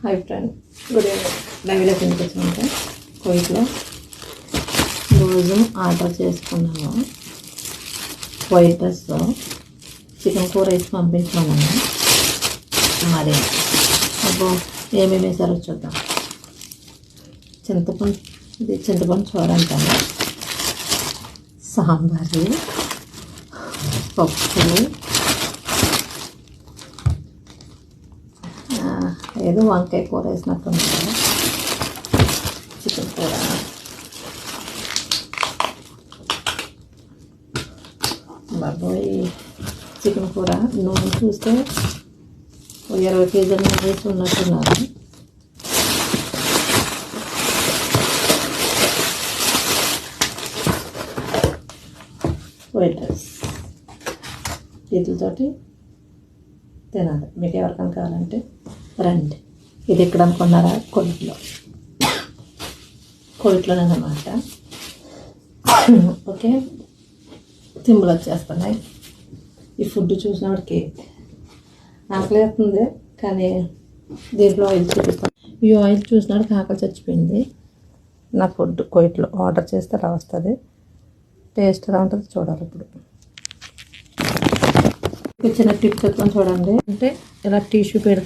Hi friend, good evening. లైవ్లో కనిపించుకుంటే కోయిట్లో రోజు order చేసుకున్నాము. వైట్ రైస్తో చికెన్ కూర వేసి పంపించుకున్నాము. మరి అప్పుడు ఏమేమి వేసారో చూద్దాం. చింతపండు కూర అంటాను, సాంబారు, పప్పు, ఏదో వంకాయ కూర వేసినట్టుంది, చికెన్ కూర, బాబోయ్ చికెన్ కూర నూనె చూస్తే 20 కేజీల నూనె వేసి ఉన్నట్టున్నారు. వైట్ రైస్ వీటితోటి తినాలి. మీకు ఎవరికైనా కావాలంటే రండి. ఇది ఎక్కడ అనుకున్నారా? కోయిట్లోనేనమాట. ఓకే, తిమ్ములు వచ్చేస్తున్నాయి. ఈ ఫుడ్ చూసినప్పటికి ఆకలి వేస్తుంది, కానీ దీంట్లో ఆయిల్ చూపిస్తాను. ఈ ఆయిల్ చూసినప్పటికి ఆకలి చచ్చిపోయింది. నా ఫుడ్ కోయిట్లో ఆర్డర్ చేస్తే అలా వస్తుంది. టేస్ట్ ఎలా ఉంటుంది చూడాలి. ఇప్పుడు చిన్న టిప్ చెప్తాను చూడండి. అంటే ఇలా టిష్యూ పెడితే